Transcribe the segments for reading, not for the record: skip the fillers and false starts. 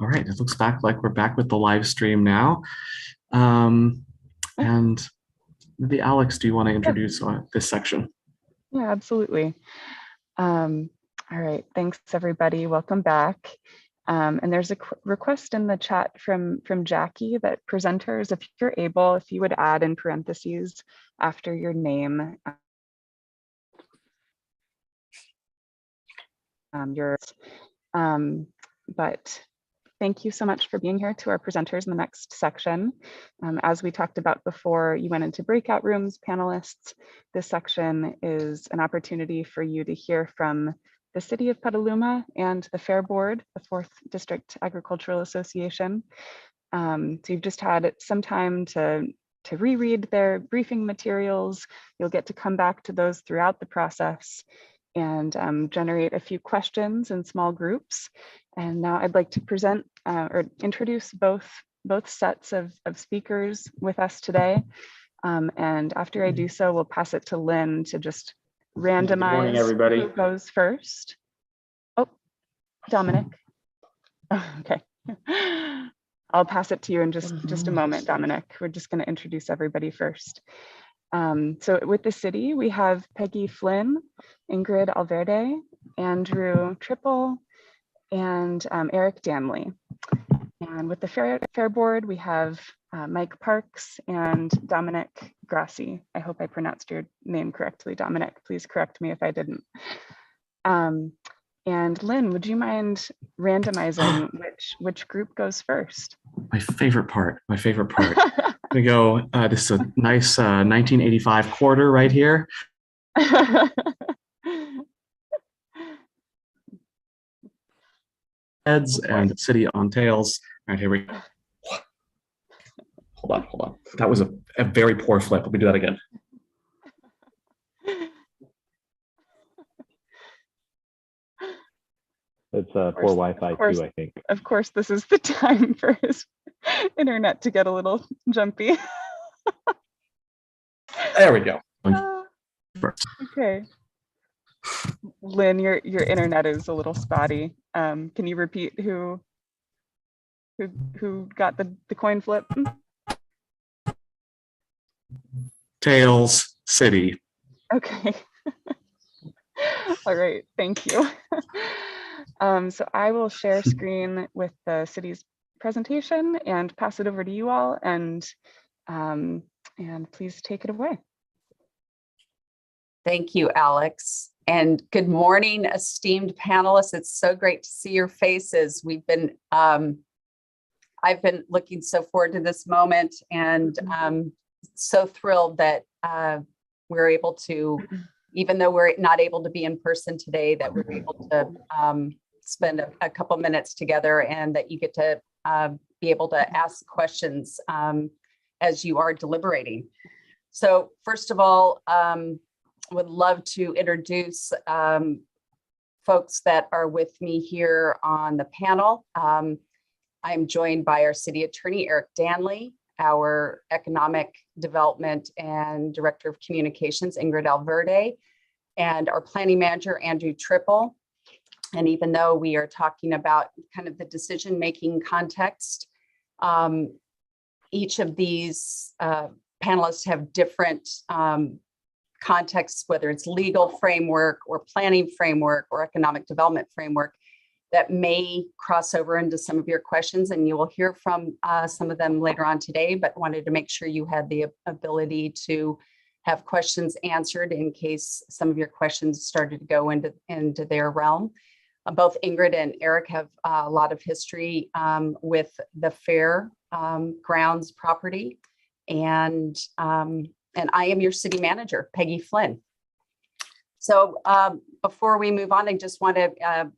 All right, it looks like we're back with the live stream now. Um, and maybe Alex, do you want to introduce this section? Yeah, absolutely. All right, thanks everybody. Welcome back. And there's a request in the chat from Jackie that presenters, if you're able, if you would add in parentheses after your name, but thank you so much for being here to our presenters in the next section. As we talked about before, you went into breakout rooms, panelists. This section is an opportunity for you to hear from the City of Petaluma and the Fair Board, the 4th District Agricultural Association. So you've just had some time to reread their briefing materials. You'll get to come back to those throughout the process and generate a few questions in small groups. And now I'd like to present or introduce both sets of speakers with us today. And after I do so, we'll pass it to Lynn to just randomize. Good morning, everybody. Who goes first. Oh, Dominic. Oh, okay. I'll pass it to you in just a moment, Dominic. We're just going to introduce everybody first. So with the city, we have Peggy Flynn, Ingrid Alverde, Andrew Triple, and Eric Danley. And with the Fair Board, we have Mike Parks and Dominic Grassi. I hope I pronounced your name correctly, Dominic. Please correct me if I didn't. And Lynn, would you mind randomizing which group goes first? My favorite part. We go, this is a nice 1985 quarter right here. Heads and city on tails. All right, here we go. Hold on. That was a very poor flip. Let me do that again. It's poor Wi-Fi too, I think. Of course, this is the time for his internet to get a little jumpy. There we go. Okay. Lynn, your internet is a little spotty. Can you repeat who got the coin flip? Tails, city. Okay. All right, thank you. So I will share screen with the city's presentation and pass it over to you all, and please take it away. Thank you, Alex. And good morning, esteemed panelists. It's so great to see your faces. We've been, I've been looking so forward to this moment, and so thrilled that we're able to, even though we're not able to be in person today, that we're able to spend a couple minutes together, and that you get to be able to ask questions as you are deliberating. So first of all, would love to introduce folks that are with me here on the panel. I'm joined by our city attorney, Eric Danley, our economic development and director of communications, Ingrid Alverde, and our planning manager, Andrew Triple. And even though we are talking about kind of the decision-making context, each of these panelists have different contexts, whether it's legal framework or planning framework or economic development framework, that may cross over into some of your questions, and you will hear from some of them later on today, but wanted to make sure you had the ability to have questions answered in case some of your questions started to go into their realm. Both Ingrid and Eric have a lot of history with the Fairgrounds property, and I am your city manager, Peggy Flynn. So before we move on, I just want to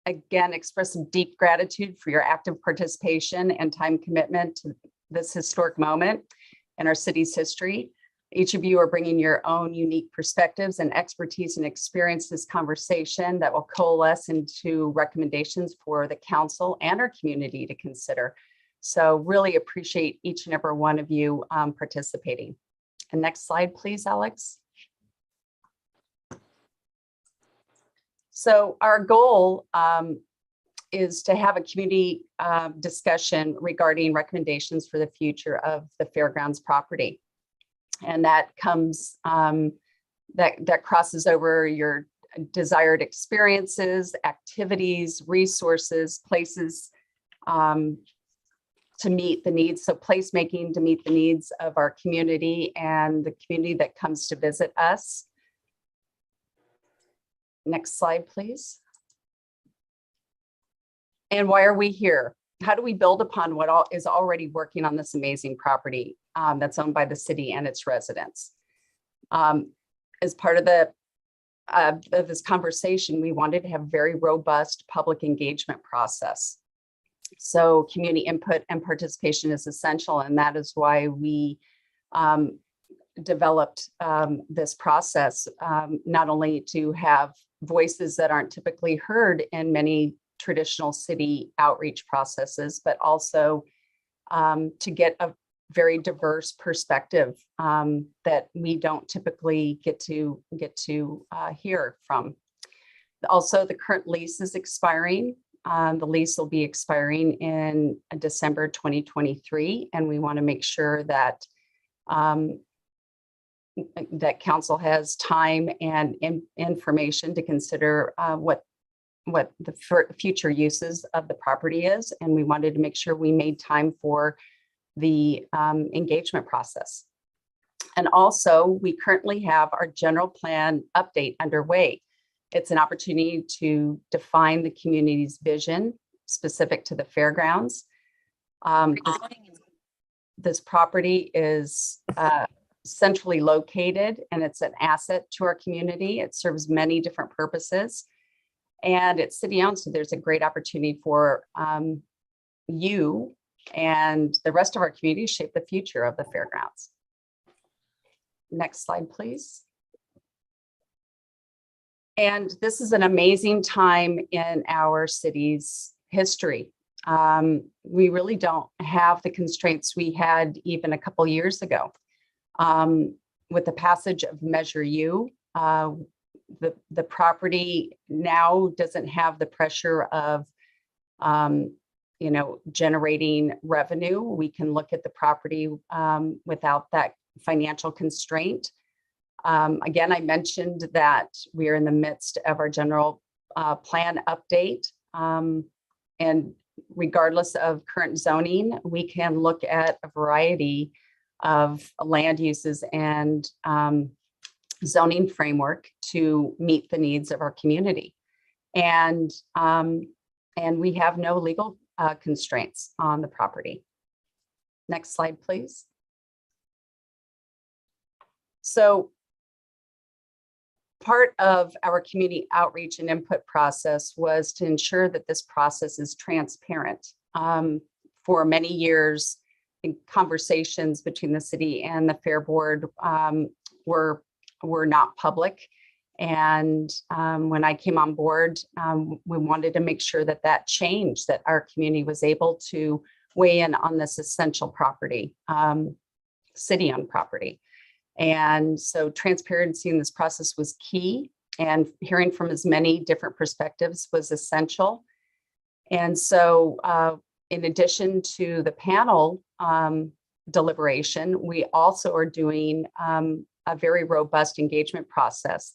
again express some deep gratitude for your active participation and time commitment to this historic moment in our city's history. Each of you are bringing your own unique perspectives and expertise and experience this conversation that will coalesce into recommendations for the council and our community to consider. So really appreciate each and every one of you participating. And next slide, please, Alex. So our goal is to have a community discussion regarding recommendations for the future of the Fairgrounds property. And that comes, that crosses over your desired experiences, activities, resources, places to meet the needs. So placemaking to meet the needs of our community and the community that comes to visit us. Next slide, please. And why are we here? How do we build upon what is already working on this amazing property that's owned by the city and its residents? As part of this conversation, we wanted to have a very robust public engagement process. So community input and participation is essential, and that is why we developed this process, not only to have voices that aren't typically heard in many traditional city outreach processes, but also to get a very diverse perspective that we don't typically get to hear from. Also, the current lease is expiring. The lease will be expiring in December 2023, and we want to make sure that that council has time and information to consider what the future uses of the property is. And we wanted to make sure we made time for the engagement process. And also, we currently have our general plan update underway. It's an opportunity to define the community's vision specific to the fairgrounds. This property is centrally located, and it's an asset to our community. It serves many different purposes, and it's city-owned, so there's a great opportunity for you and the rest of our community to shape the future of the fairgrounds. Next slide, please. And this is an amazing time in our city's history. We really don't have the constraints we had even a couple years ago. With the passage of Measure U, the property now doesn't have the pressure of generating revenue. We can look at the property without that financial constraint. Again, I mentioned that we are in the midst of our general plan update. And regardless of current zoning, we can look at a variety of land uses and zoning framework to meet the needs of our community. And we have no legal constraints on the property. Next slide, please. So part of our community outreach and input process was to ensure that this process is transparent. For many years, conversations between the city and the Fair Board were not public. And when I came on board, we wanted to make sure that that changed, that our community was able to weigh in on this essential property, city-owned property. And so transparency in this process was key, and hearing from as many different perspectives was essential. And so in addition to the panel deliberation, we also are doing a very robust engagement process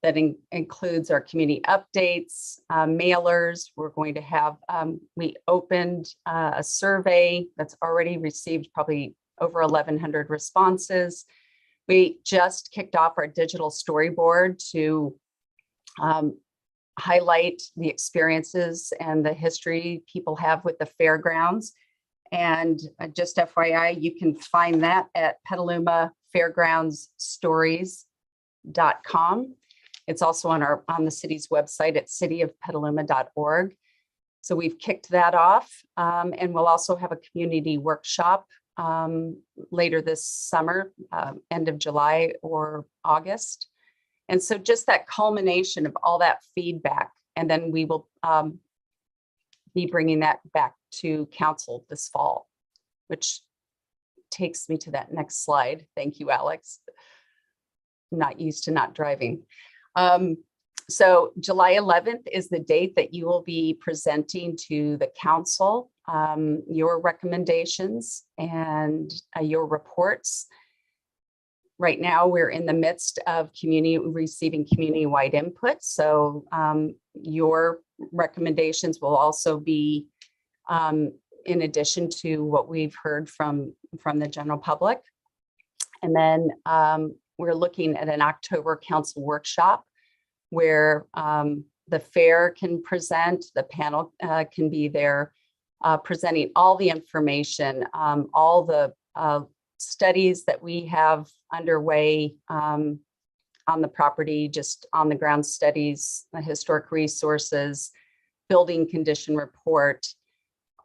that includes our community updates, mailers. We're going to have, we opened a survey that's already received probably over 1,100 responses. We just kicked off our digital storyboard to highlight the experiences and the history people have with the fairgrounds. And just FYI, you can find that at Petaluma Fairgroundsstories.com. It's also on the city's website at cityofpetaluma.org. So we've kicked that off, and we'll also have a community workshop later this summer, end of July or August. And so just that culmination of all that feedback, and then we will be bringing that back to council this fall, which takes me to that next slide. Thank you, Alex. I'm not used to not driving. So July 11th is the date that you will be presenting to the council your recommendations and your reports. Right now, we're in the midst of receiving community-wide input. So your recommendations will also be in addition to what we've heard from the general public. And then we're looking at an October council workshop where the fair can present, the panel can be there presenting all the information, all the studies that we have underway on the property, just on the ground studies, the historic resources, building condition report.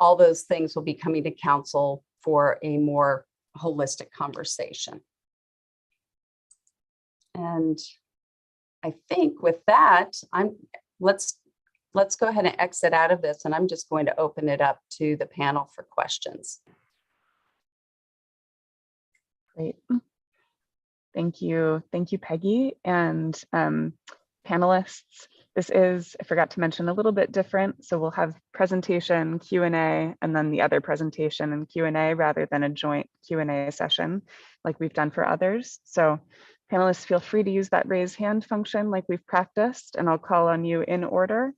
All those things will be coming to council for a more holistic conversation. And I think with that, let's go ahead and exit out of this, and I'm just going to open it up to the panel for questions. Great. Thank you, Peggy. And panelists, this is, I forgot to mention, a little bit different. So we'll have presentation, Q&A, and then the other presentation and Q&A rather than a joint Q&A session like we've done for others. So panelists, feel free to use that raise hand function like we've practiced, and I'll call on you in order.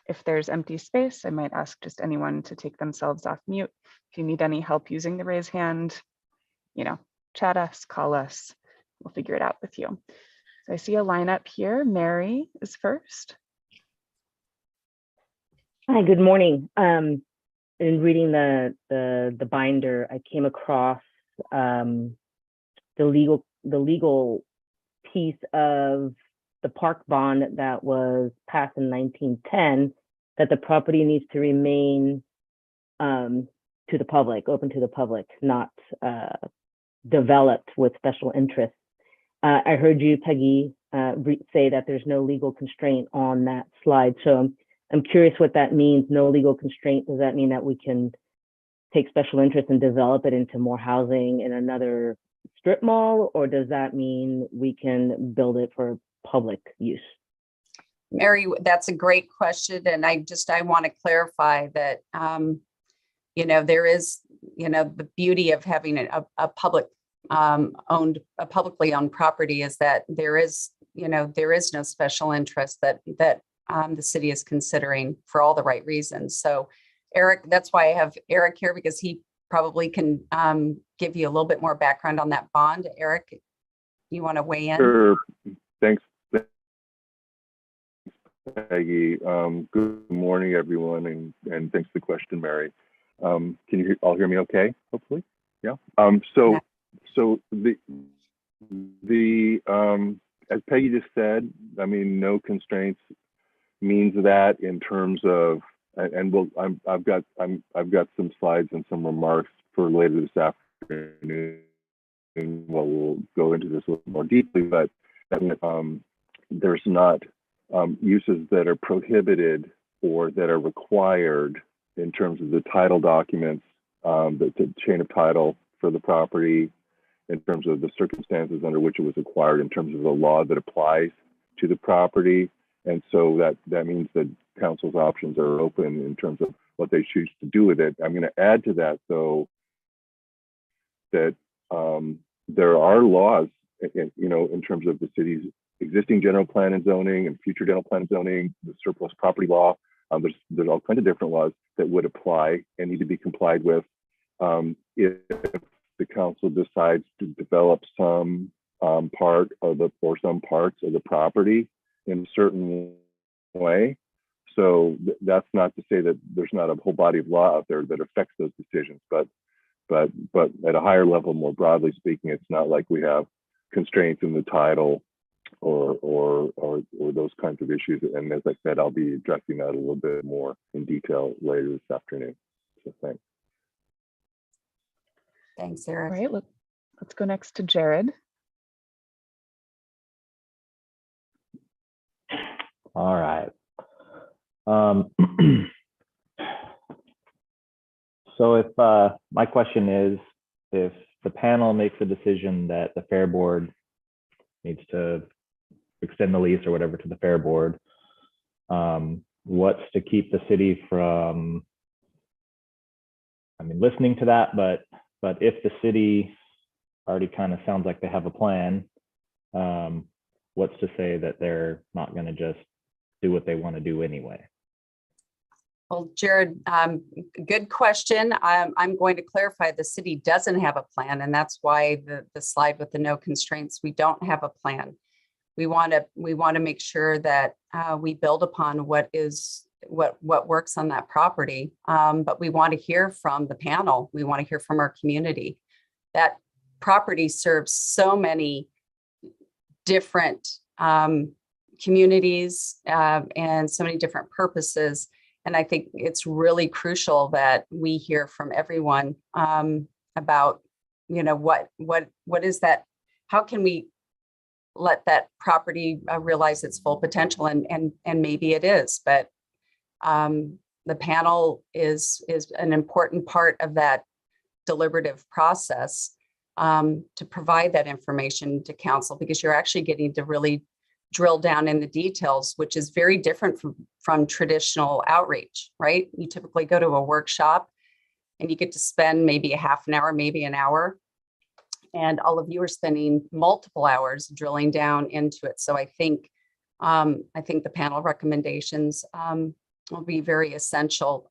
If there's empty space, I might ask just anyone to take themselves off mute. If you need any help using the raise hand, chat us, call us, we'll figure it out with you. So I see a lineup here. Mary is first. Hi, good morning. In reading the binder, I came across the legal piece of the park bond that was passed in 1910, that the property needs to remain to the public, open to the public, not developed with special interests. I heard you, Peggy, say that there's no legal constraint on that slide. So I'm curious what that means, no legal constraint. Does that mean that we can take special interest and develop it into more housing in another strip mall, or does that mean we can build it for public use? Mary, that's a great question. And I want to clarify that, there is, the beauty of having a publicly owned property is that there is no special interest that the city is considering for all the right reasons. So Eric, that's why I have Eric here, because he probably can give you a little bit more background on that bond. Eric, you want to weigh in? Sure. Thanks, Peggy. Good morning, everyone, and thanks for the question, Mary. Can you all hear me okay, hopefully? Yeah. So the as Peggy just said, I mean, no constraints means that in terms of, and I've got some slides and some remarks for later this afternoon. Well, we'll go into this a little more deeply, but there's not uses that are prohibited or that are required in terms of the title documents, the chain of title for the property, in terms of the circumstances under which it was acquired, in terms of the law that applies to the property. And so that means that council's options are open in terms of what they choose to do with it. I'm going to add to that, though, that there are laws, in terms of the city's existing general plan and zoning and future general plan and zoning, the surplus property law. There's all kinds of different laws that would apply and need to be complied with if the council decides to develop some part of or some parts of the property in a certain way. So that's not to say that there's not a whole body of law out there that affects those decisions, but at a higher level, more broadly speaking, it's not like we have constraints in the title or those kinds of issues. And as I said, I'll be addressing that a little bit more in detail later this afternoon. So thanks. Thanks, Eric. All right, let's go next to Jared. All right. So if my question is, if the panel makes a decision that the Fair Board needs to extend the lease or whatever to the Fair Board. What's to keep the city from, I mean, listening to that, but if the city already kind of sounds like they have a plan, what's to say that they're not going to just do what they want to do anyway? Well, Jared, good question. I'm going to clarify the city doesn't have a plan, and that's why the slide with the no constraints, we don't have a plan. We want to make sure that we build upon what works on that property, but we want to hear from the panel. We want to hear from our community. That property serves so many different communities and so many different purposes. And I think it's really crucial that we hear from everyone about, what is that? How can we let that property realize its full potential? And maybe it is, but the panel is an important part of that deliberative process to provide that information to council, because you're actually getting to really drill down in the details, which is very different from traditional outreach, right? You typically go to a workshop and you get to spend maybe a half an hour, maybe an hour, and all of you are spending multiple hours drilling down into it. So I think the panel recommendations will be very essential,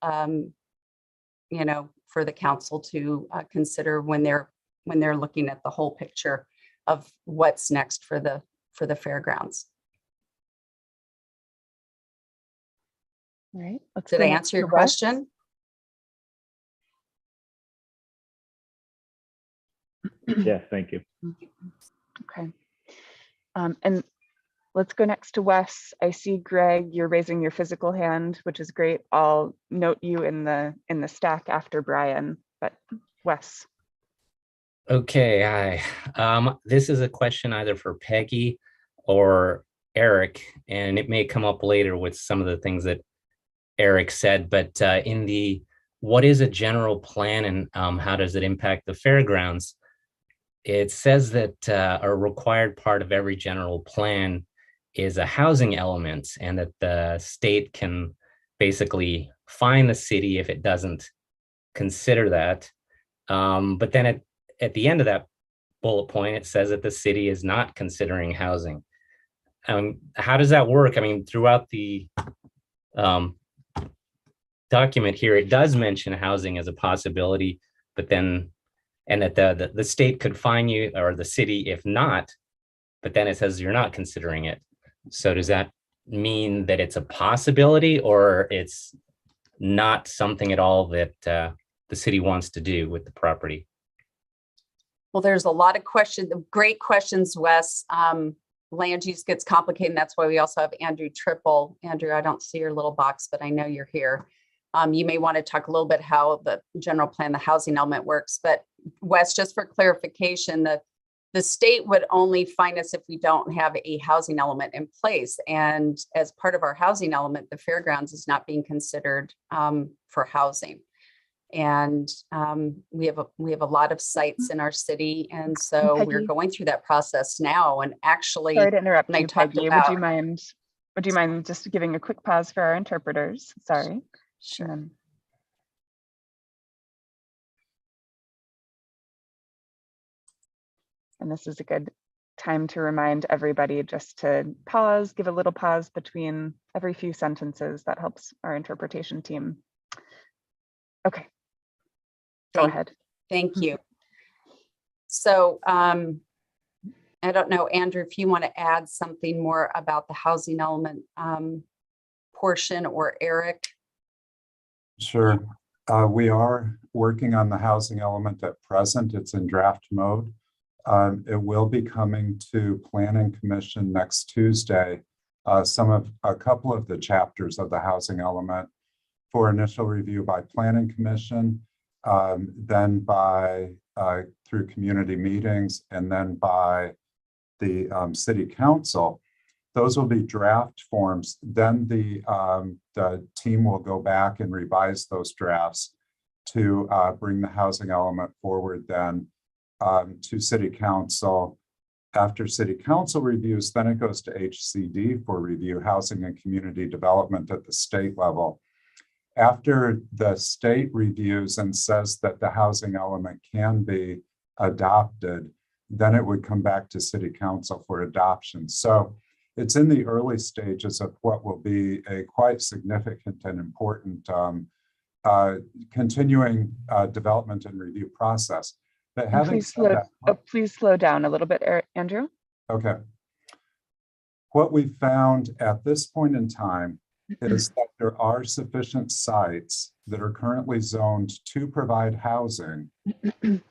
for the council to consider when they're looking at the whole picture of what's next for the Fairgrounds. All right. Did I answer your question? Yes, thank you. Okay. And let's go next to Wes. I see Greg, you're raising your physical hand, which is great. I'll note you in the stack after Brian, but Wes. Okay, hi. This is a question either for Peggy or Eric, and it may come up later with some of the things that Eric said, but in the what is a general plan and how does it impact the fairgrounds? It says that a required part of every general plan is a housing element, and that the state can basically fine the city if it doesn't consider that. But then at the end of that bullet point, it says that the city is not considering housing. How does that work? I mean, throughout the document here, it does mention housing as a possibility, but then, and that the state could fine you or the city if not, but then it says you're not considering it. So does that mean that it's a possibility, or it's not something at all that the city wants to do with the property? Well, there's a lot of questions, great questions, Wes. Land use gets complicated, and that's why we also have Andrew Triple. Andrew, I don't see your little box, but I know you're here. You may want to talk a little bit how the general plan, the housing element works. But Wes, just for clarification, the state would only fine us if we don't have a housing element in place. And as part of our housing element, the fairgrounds is not being considered for housing. And we have a lot of sites in our city, and so Peggy, we're going through that process now. And actually, sorry to interrupt you, Peggy. about, would you mind just giving a quick pause for our interpreters? Sorry. Sure. And this is a good time to remind everybody just to pause, give a little pause between every few sentences. That helps our interpretation team. Okay. Go ahead. Thank you. So I don't know, Andrew, if you want to add something more about the housing element portion, or Eric. Sure. We are working on the housing element at present. It's in draft mode. It will be coming to Planning Commission next Tuesday. A couple of the chapters of the housing element for initial review by Planning Commission, then by through community meetings, and then by the City Council. Those will be draft forms. Then the team will go back and revise those drafts to bring the housing element forward then to City Council. After City Council reviews, then it goes to HCD for review, Housing and Community Development at the state level. After the state reviews and says that the housing element can be adopted, then it would come back to City Council for adoption. So it's in the early stages of what will be a quite significant and important continuing development and review process. But having said that, please slow down a little bit, Andrew. okay. What we found at this point in time is that there are sufficient sites that are currently zoned to provide housing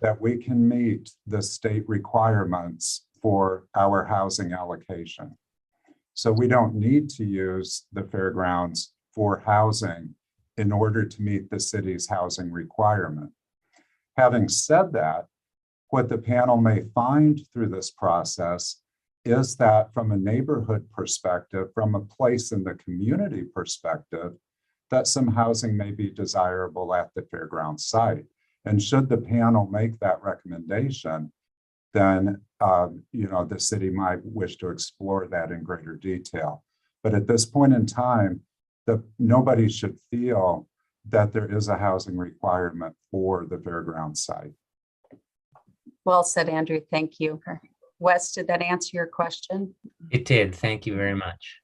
that we can meet the state requirements for our housing allocation. So we don't need to use the fairgrounds for housing in order to meet the city's housing requirement. Having said that, what the panel may find through this process is that from a neighborhood perspective, from a place in the community perspective, that some housing may be desirable at the fairground site. And should the panel make that recommendation, then the city might wish to explore that in greater detail. But at this point in time, nobody should feel that there is a housing requirement for the fairground site. Well said, Andrew. Thank you. Wes, did that answer your question? It did. Thank you very much.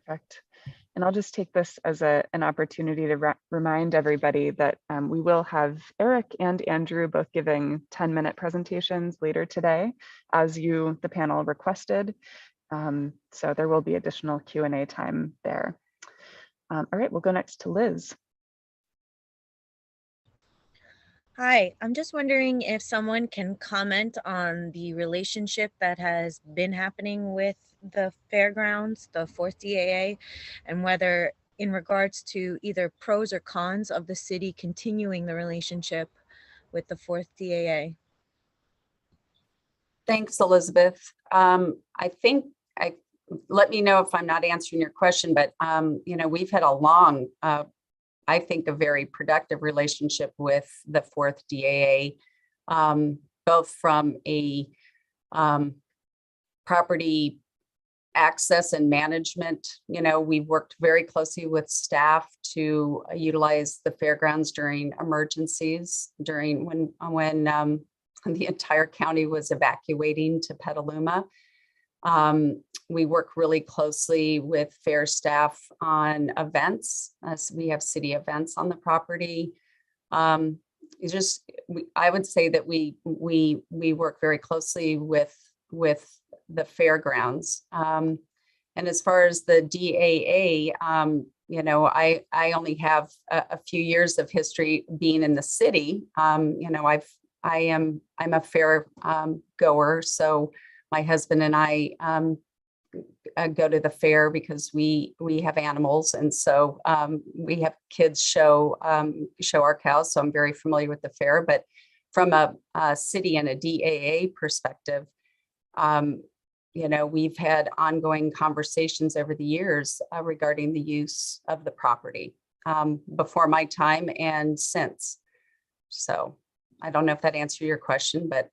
Perfect. And I'll just take this as an opportunity to remind everybody that we will have Eric and Andrew both giving 10-minute presentations later today, as the panel requested. So there will be additional Q&A time there. All right, we'll go next to Liz. Hi, I'm just wondering if someone can comment on the relationship that has been happening with the fairgrounds, the 4th DAA, and whether in regards to either pros or cons of the city continuing the relationship with the 4th DAA. Thanks, Elizabeth. Let me know if I'm not answering your question, but we've had a long, I think, a very productive relationship with the 4th DAA, both from a property access and management. We've worked very closely with staff to utilize the fairgrounds during emergencies, during when the entire county was evacuating to Petaluma. We work really closely with fair staff on events, as we have city events on the property. I would say that we work very closely with the fairgrounds. And as far as the DAA, I only have a few years of history being in the city. I'm a fair goer, so my husband and I go to the fair because we have animals, and so we have kids show our cows. So I'm very familiar with the fair. But from a city and a DAA perspective, we've had ongoing conversations over the years regarding the use of the property before my time and since. So I don't know if that answered your question, but.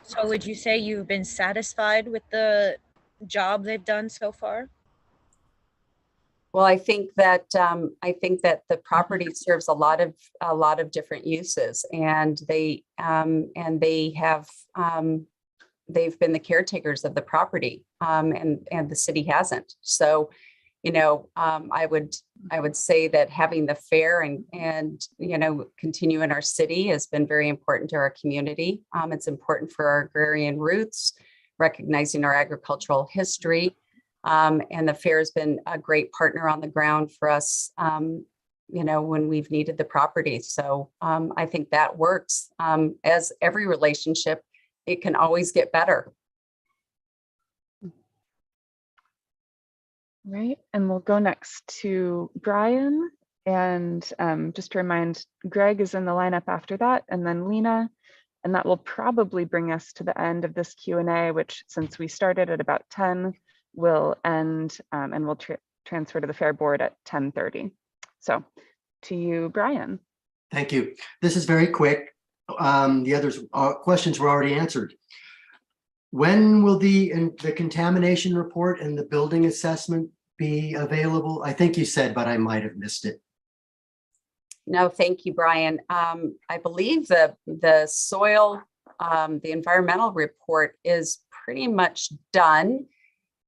So would you say you've been satisfied with the job they've done so far? Well, I think that the property serves a lot of different uses, and they've been the caretakers of the property, and the city hasn't. So, I would say that having the fair and continue in our city has been very important to our community. It's important for our agrarian roots, recognizing our agricultural history. And the fair has been a great partner on the ground for us, when we've needed the property. So I think that works. As every relationship, it can always get better. Right, and we'll go next to Brian. And just to remind, Greg is in the lineup after that, and then Lena. And that will probably bring us to the end of this Q&A, which, since we started at about 10, will end, and we'll transfer to the Fair Board at 10:30. So to you, Brian. Thank you. This is very quick. The others questions were already answered. When will the contamination report and the building assessment be available? I think you said, but I might have missed it. No, thank you, Brian. I believe the soil, the environmental report is pretty much done.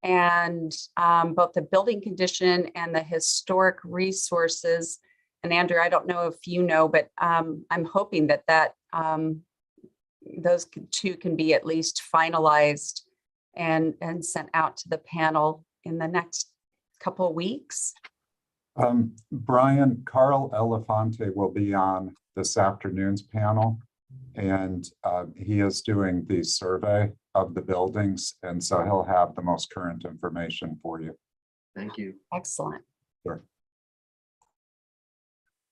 And both the building condition and the historic resources, and Andrew, I don't know if you know, but I'm hoping that those two can be at least finalized and sent out to the panel in the next couple of weeks. Brian, Carl Elefante will be on this afternoon's panel, and he is doing the survey of the buildings, and so he'll have the most current information for you. Thank you. Excellent. Sure.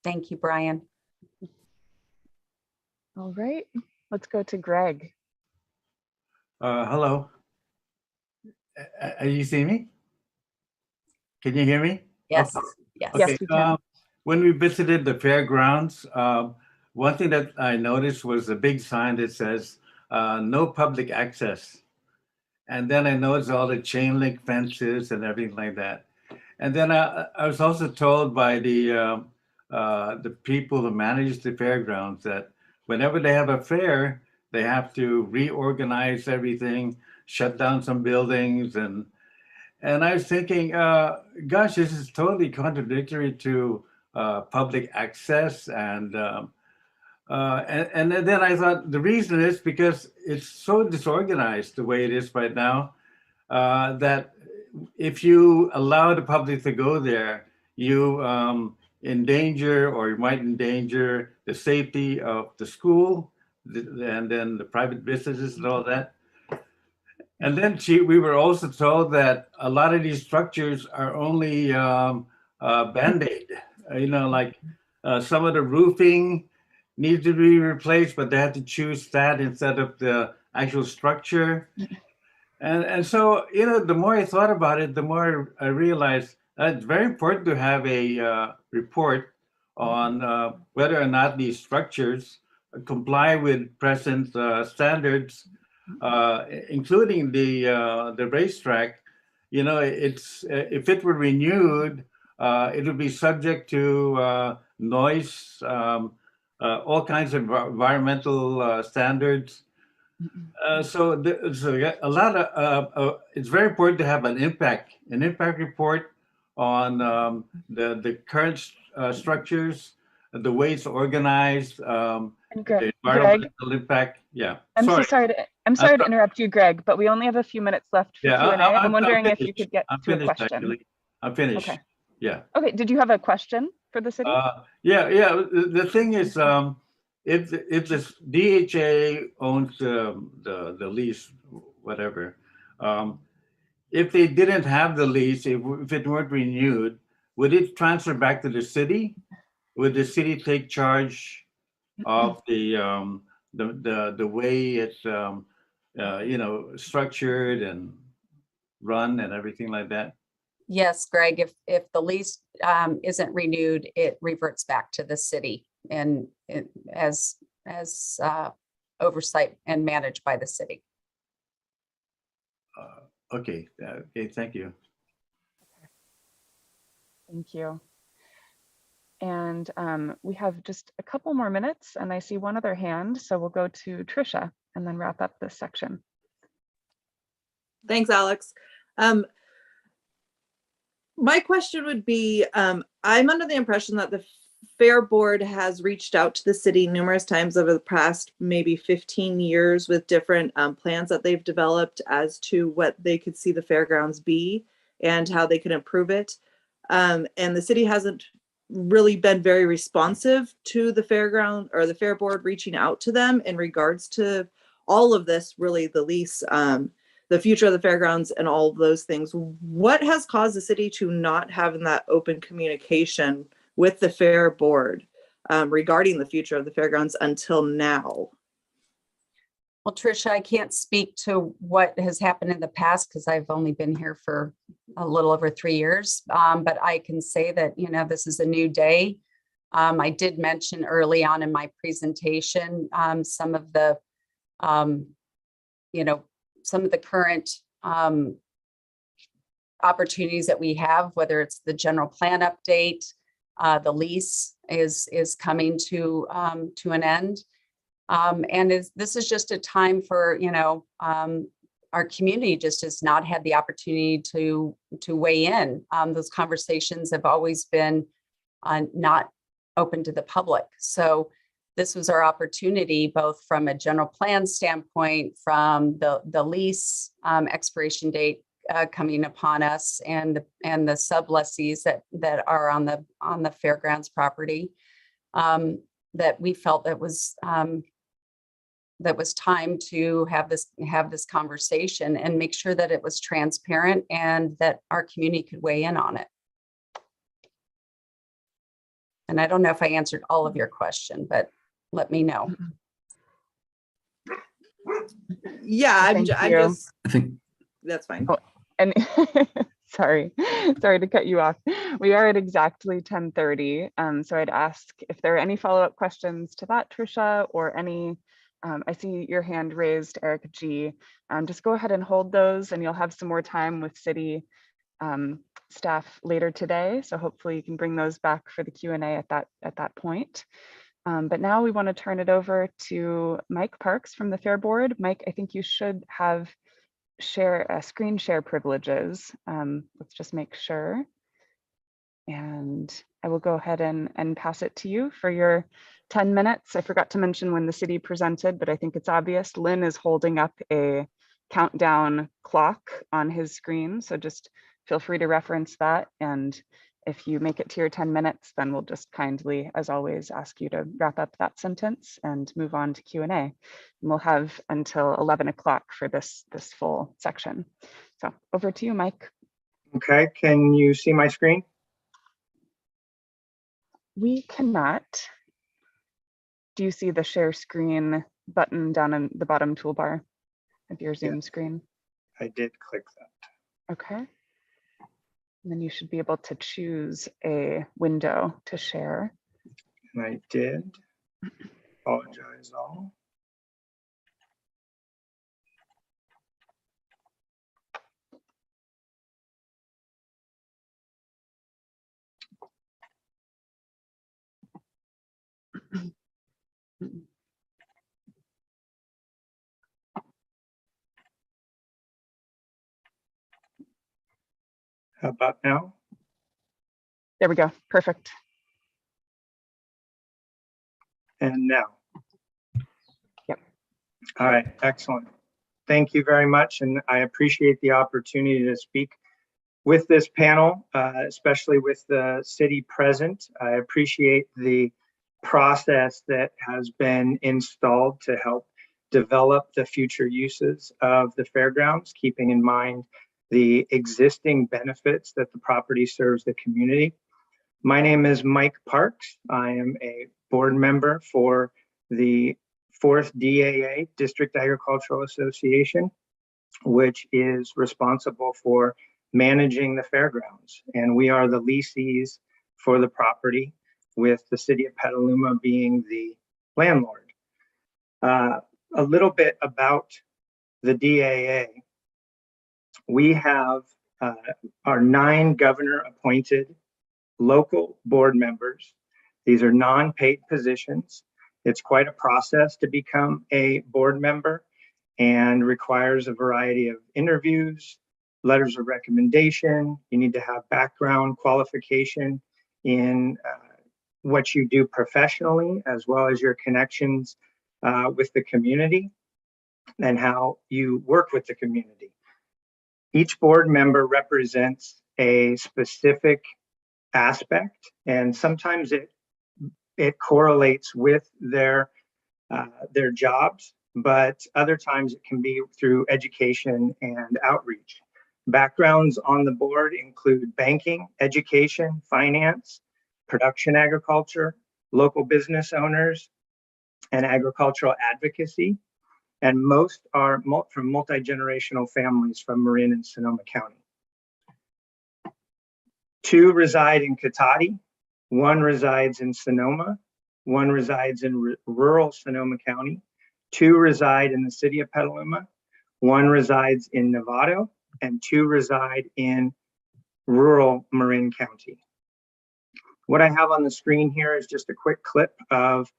Thank you, Brian. All right, let's go to Greg. Hello. Are you seeing me? Can you hear me? Yes. Okay. Yes. Yes, Okay. we can. When we visited the fairgrounds, one thing that I noticed was a big sign that says no public access. And then I noticed all the chain link fences and everything like that. And then I was also told by the people who manage the fairgrounds that whenever they have a fair, they have to reorganize everything, shut down some buildings. And I was thinking, gosh, this is totally contradictory to public access. And then I thought the reason is because it's so disorganized the way it is right now, that if you allow the public to go there, you endanger, or you might endanger the safety of the school, and then the private businesses and all that. And then we were also told that a lot of these structures are only Band-Aid. Like some of the roofing needs to be replaced, but they had to choose that instead of the actual structure. And so, the more I thought about it, the more I realized that it's very important to have a report on whether or not these structures comply with present standards, including the racetrack. It's if it were renewed, it would be subject to noise, all kinds of environmental standards. So a lot of it's very important to have an impact report on the current structures, the way it's organized, And the environmental impact. Yeah. I'm sorry to interrupt you, Greg, but we only have a few minutes left for Q&A. I'm wondering if you could get to a question. Actually. I'm finished. Okay. Yeah. Okay. Did you have a question for the city? Yeah. The thing is, if the DHA owns the lease, whatever, if they didn't have the lease, if it weren't renewed, would it transfer back to the city? Would the city take charge of the way it's structured and run and everything like that? Yes, Greg, if the lease isn't renewed, it reverts back to the city and as oversight and managed by the city. Okay, thank you. Thank you. And we have just a couple more minutes, and I see one other hand, so we'll go to Trisha and then wrap up this section. Thanks, Alex. My question would be, I'm under the impression that the Fair Board has reached out to the city numerous times over the past maybe 15 years with different plans that they've developed as to what they could see the fairgrounds be and how they could improve it. And the city hasn't really been very responsive to the fairground or the Fair Board reaching out to them in regards to all of this, really the lease, the future of the fairgrounds and all of those things. What has caused the city to not have that open communication with the Fair Board regarding the future of the fairgrounds until now? Well, Trisha, I can't speak to what has happened in the past because I've only been here for a little over 3 years. But I can say that, this is a new day I did mention early on in my presentation some of the, some of the current opportunities that we have, whether it's the general plan update, the lease is coming to an end. And this is just a time for, our community just has not had the opportunity to weigh in. Those conversations have always been not open to the public. So this was our opportunity, both from a general plan standpoint, from the lease expiration date coming upon us, and the sublessees that are on the Fairgrounds property, that we felt that was time to have this conversation and make sure that it was transparent and that our community could weigh in on it. And I don't know if I answered all of your question, but let me know. Yeah, I'm just, I think that's fine. Oh, and sorry to cut you off. We are at exactly 10:30. So I'd ask if there are any follow-up questions to that, Trisha, or any, I see your hand raised, Eric G. Just go ahead and hold those, and you'll have some more time with city staff later today. So hopefully you can bring those back for the Q&A at that point. But now we want to turn it over to Mike Parks from the Fair Board. Mike, I think you should have screen share privileges. Let's just make sure. And I will go ahead and pass it to you for your 10 minutes. I forgot to mention when the city presented, but I think it's obvious. Lynn is holding up a countdown clock on his screen. So just feel free to reference that. And if you make it to your 10 minutes, then we'll just kindly, as always, ask you to wrap up that sentence and move on to Q&A. And we'll have until 11 o'clock for this full section. So over to you, Mike. Okay, can you see my screen? We cannot. Do you see the share screen button down in the bottom toolbar of your Zoom screen? I did click that. Okay. And then you should be able to choose a window to share. And I did. Apologize all. How about now? There we go. Perfect. And now. Yep. All right, excellent. Thank you very much. And I appreciate the opportunity to speak with this panel, especially with the city present. I appreciate the process that has been installed to help develop the future uses of the fairgrounds, keeping in mind the existing benefits that the property serves the community. My name is Mike Parks. I am a board member for the 4th DAA, District Agricultural Association, which is responsible for managing the fairgrounds. And we are the lessees for the property, with the city of Petaluma being the landlord. A little bit about the DAA. We have our 9 governor appointed local board members. These are non-paid positions. It's quite a process to become a board member and requires a variety of interviews, letters of recommendation. You need to have background qualification in what you do professionally, as well as your connections with the community and how you work with the community. Each board member represents a specific aspect, and sometimes it correlates with their jobs, but other times it can be through education and outreach. Backgrounds on the board include banking, education, finance, production agriculture, local business owners, and agricultural advocacy. And most are from multi-generational families from Marin and Sonoma County. 2 reside in Cotati, 1 resides in Sonoma, 1 resides in rural Sonoma County, 2 reside in the city of Petaluma, 1 resides in Novato, and 2 reside in rural Marin County. What I have on the screen here is just a quick clip of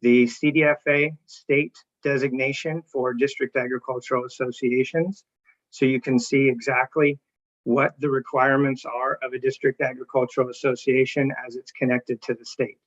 the CDFA state designation for district agricultural associations. So you can see exactly what the requirements are of a district agricultural association as it's connected to the state.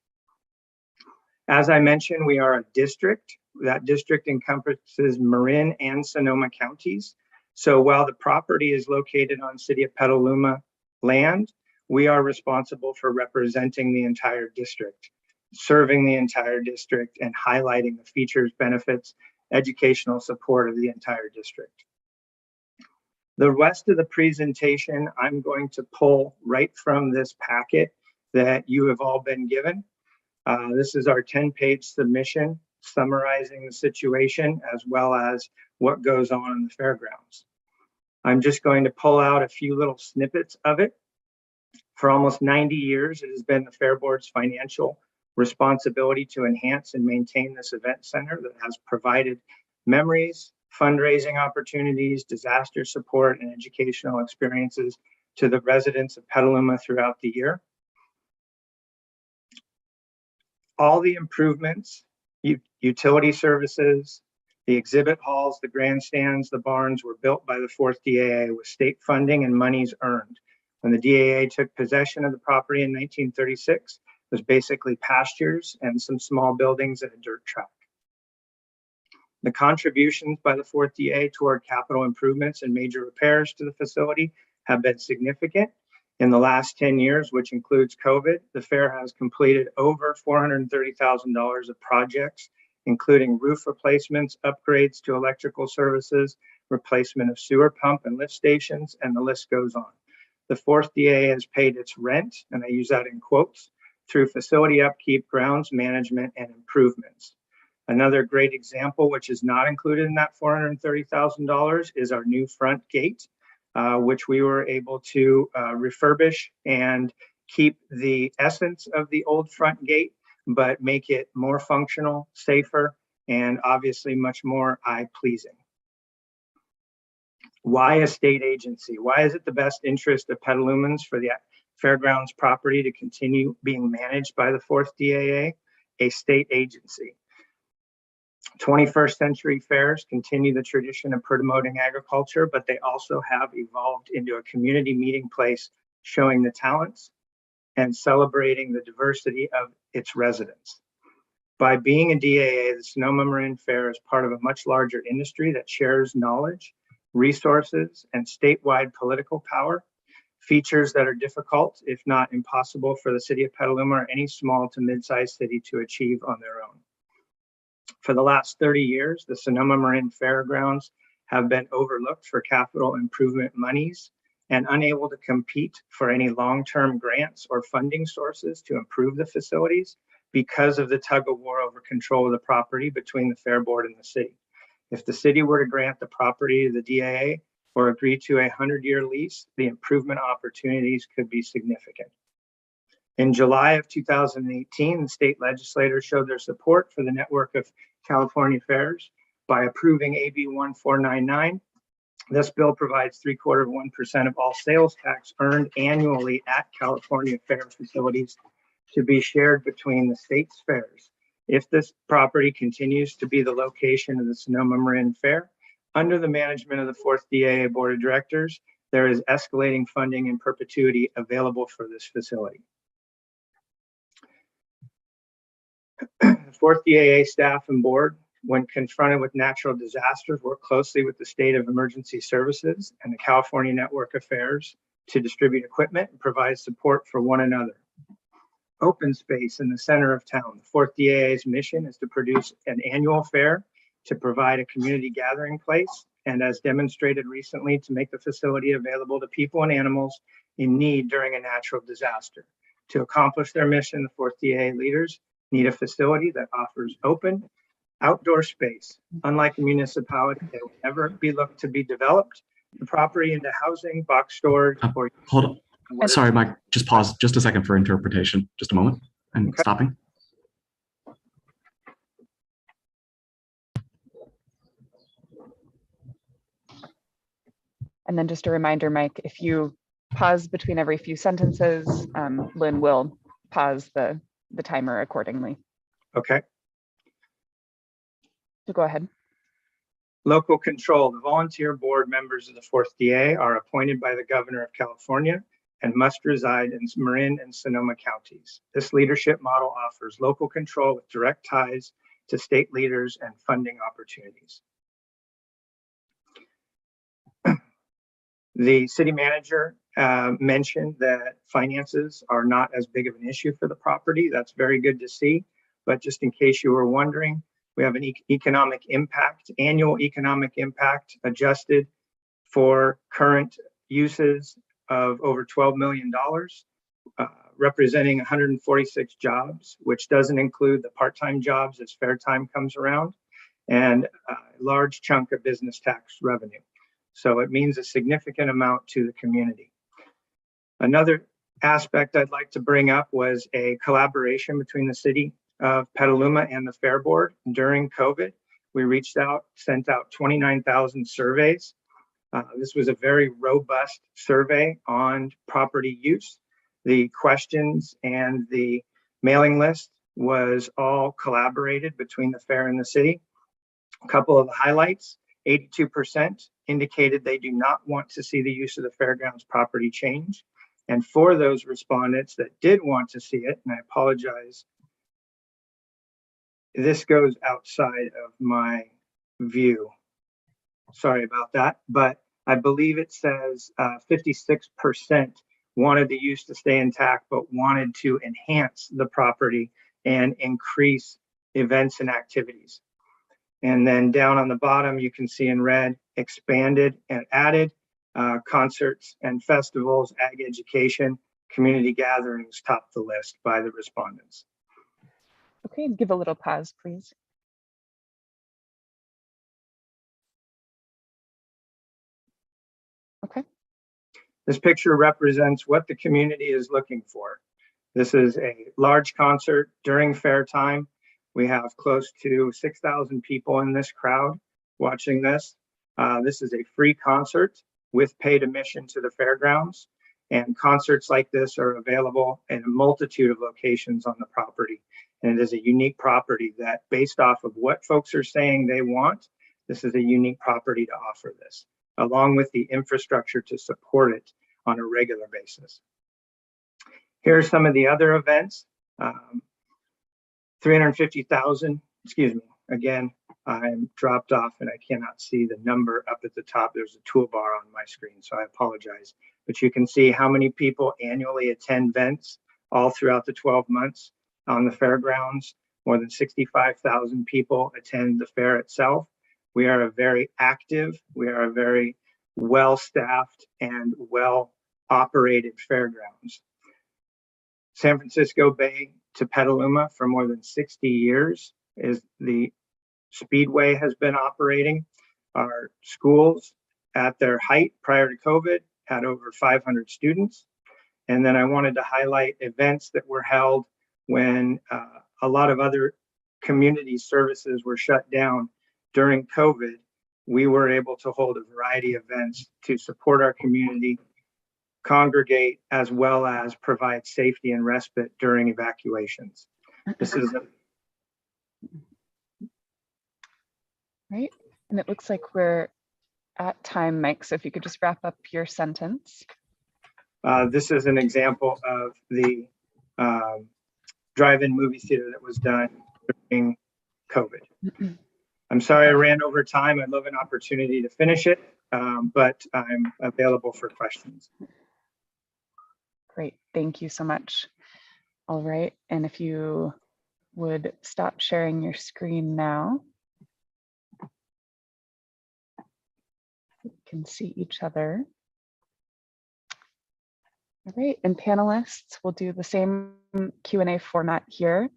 As I mentioned, we are a district. That district encompasses Marin and Sonoma counties. So while the property is located on City of Petaluma land, we are responsible for representing the entire district, serving the entire district, and highlighting the features, benefits, educational support of the entire district. The rest of the presentation, I'm going to pull right from this packet that you have all been given. This is our 10-page submission summarizing the situation as well as what goes on in the fairgrounds. I'm just going to pull out a few little snippets of it. For almost 90 years, it has been the Fair Board's financial responsibility to enhance and maintain this event center that has provided memories, fundraising opportunities, disaster support, and educational experiences to the residents of Petaluma throughout the year. All the improvements, utility services, the exhibit halls, the grandstands, the barns were built by the 4th DAA with state funding and monies earned. When the DAA took possession of the property in 1936, it was basically pastures and some small buildings and a dirt track. The contributions by the 4th DAA toward capital improvements and major repairs to the facility have been significant. In the last 10 years, which includes COVID, the fair has completed over $430,000 of projects, including roof replacements, upgrades to electrical services, replacement of sewer pump and lift stations, and the list goes on. The 4th DAA has paid its rent, and I use that in quotes, through facility upkeep, grounds management, and improvements. Another great example, which is not included in that $430,000, is our new front gate, which we were able to refurbish and keep the essence of the old front gate, but make it more functional, safer, and obviously much more eye-pleasing. Why a state agency? Why is it the best interest of Petalumans for the fairgrounds property to continue being managed by the 4th DAA, a state agency? 21st century fairs continue the tradition of promoting agriculture, but they also have evolved into a community meeting place showing the talents and celebrating the diversity of its residents. By being a DAA, the Sonoma Marin Fair is part of a much larger industry that shares knowledge, resources, and statewide political power, features that are difficult, if not impossible, for the city of Petaluma or any small to mid-sized city to achieve on their own. For the last 30 years, the Sonoma Marin Fairgrounds have been overlooked for capital improvement monies and unable to compete for any long-term grants or funding sources to improve the facilities because of the tug of war over control of the property between the Fair Board and the city. If the city were to grant the property to the DAA or agree to a 100-year lease, the improvement opportunities could be significant. In July of 2018, the state legislators showed their support for the network of California fairs by approving AB 1499. This bill provides 0.75% of all sales tax earned annually at California fair facilities to be shared between the state's fairs. If this property continues to be the location of the Sonoma Marin Fair, under the management of the 4th DAA Board of Directors, there is escalating funding in perpetuity available for this facility. The 4th DAA staff and board, when confronted with natural disasters, work closely with the State of Emergency Services and the California Network of Fairs to distribute equipment and provide support for one another. Open space in the center of town. The 4th DAA's mission is to produce an annual fair to provide a community gathering place, and as demonstrated recently, to make the facility available to people and animals in need during a natural disaster. To accomplish their mission, the 4th DAA leaders need a facility that offers open, outdoor space. Unlike a municipality that will never be looked to be developed, the property into housing, box stores, or Hold What Sorry, Mike, just pause just a second for interpretation. Just a moment and Okay. stopping. And then just a reminder, Mike, if you pause between every few sentences, Lynn will pause the timer accordingly. Okay. So go ahead. Local control. The volunteer board members of the 4th DA are appointed by the Governor of California and must reside in Marin and Sonoma counties. This leadership model offers local control with direct ties to state leaders and funding opportunities. The city manager mentioned that finances are not as big of an issue for the property. That's very good to see. But just in case you were wondering, we have an economic impact, annual economic impact adjusted for current uses of over $12 million, representing 146 jobs, which doesn't include the part-time jobs as fair time comes around, and a large chunk of business tax revenue. So it means a significant amount to the community. Another aspect I'd like to bring up was a collaboration between the city of Petaluma and the Fair Board. During COVID, we reached out, sent out 29,000 surveys. This was a very robust survey on property use. The questions and the mailing list was all collaborated between the fair and the city. A couple of the highlights: 82% indicated they do not want to see the use of the fairgrounds property change. And for those respondents that did want to see it, and I apologize, this goes outside of my view. Sorry about that, but I believe it says 56% wanted the use to stay intact, but wanted to enhance the property and increase events and activities. And then down on the bottom, you can see in red, expanded and added, concerts and festivals, ag education, community gatherings topped the list by the respondents. Okay, give a little pause, please. Okay. This picture represents what the community is looking for. This is a large concert during fair time. We have close to 6,000 people in this crowd watching this. This is a free concert with paid admission to the fairgrounds. And concerts like this are available in a multitude of locations on the property. And it is a unique property that, based off of what folks are saying they want, this is a unique property to offer this, along with the infrastructure to support it on a regular basis. Here are some of the other events. 350,000, excuse me, again, I'm dropped off and I cannot see the number up at the top. There's a toolbar on my screen, so I apologize. But you can see how many people annually attend events all throughout the 12 months on the fairgrounds. More than 65,000 people attend the fair itself. We are a very active, we are a very well-staffed and well-operated fairgrounds. San Francisco Bay to Petaluma for more than 60 years is the Speedway has been operating. Our schools at their height prior to COVID had over 500 students. And then I wanted to highlight events that were held when a lot of other community services were shut down during COVID. We were able to hold a variety of events to support our community, congregate, as well as provide safety and respite during evacuations. This is Right, and it looks like we're at time, Mike, so if you could just wrap up your sentence. This is an example of the drive-in movie theater that was done during COVID. I'm sorry I ran over time. I'd love an opportunity to finish it, but I'm available for questions. Great, thank you so much. All right, and if you would stop sharing your screen now. We can see each other. All right, and panelists, we'll do the same Q&A format here.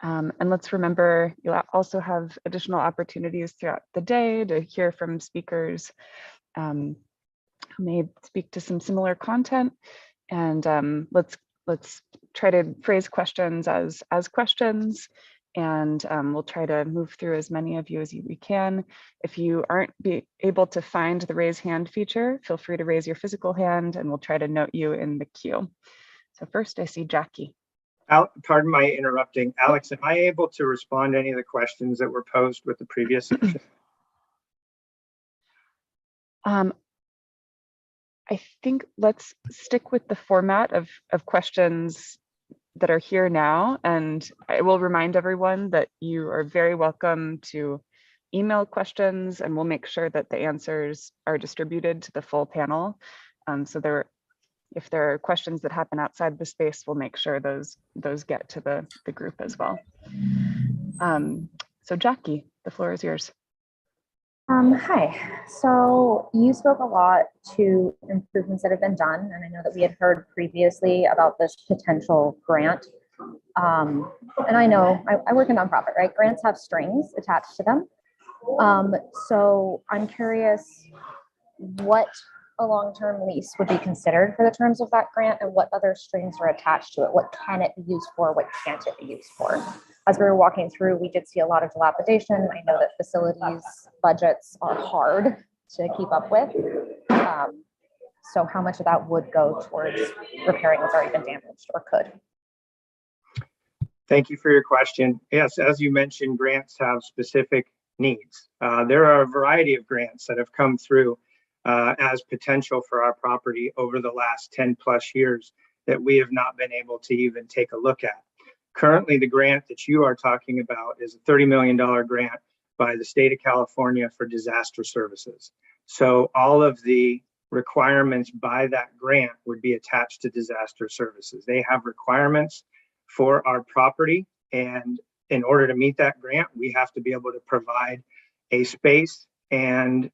And let's remember, you'll also have additional opportunities throughout the day to hear from speakers who may speak to some similar content. And let's try to phrase questions as questions, and we'll try to move through as many of you as we can. If you aren't able to find the raise hand feature, feel free to raise your physical hand and we'll try to note you in the queue. So first I see Jackie. Pardon my interrupting. Alex, am I able to respond to any of the questions that were posed with the previous section? I think let's stick with the format of questions that are here now. And I will remind everyone that you are very welcome to email questions, and we'll make sure that the answers are distributed to the full panel. So if there are questions that happen outside the space, we'll make sure those get to the group as well. So Jackie, the floor is yours. Hi. So you spoke a lot to improvements that have been done, and I know that we had heard previously about this potential grant. And I know I work in nonprofit, right? Grants have strings attached to them. So I'm curious what a long-term lease would be considered for the terms of that grant, and what other strings are attached to it. What can it be used for? What can't it be used for? As we were walking through, we did see a lot of dilapidation. I know that facilities budgets are hard to keep up with. So how much of that would go towards repairing what's already been damaged, or could? Thank you for your question. Yes, as you mentioned, grants have specific needs. There are a variety of grants that have come through as potential for our property over the last 10 plus years that we have not been able to even take a look at. Currently, the grant that you are talking about is a $30 million grant by the state of California for disaster services. So all of the requirements by that grant would be attached to disaster services. They have requirements for our property, and in order to meet that grant, we have to be able to provide a space and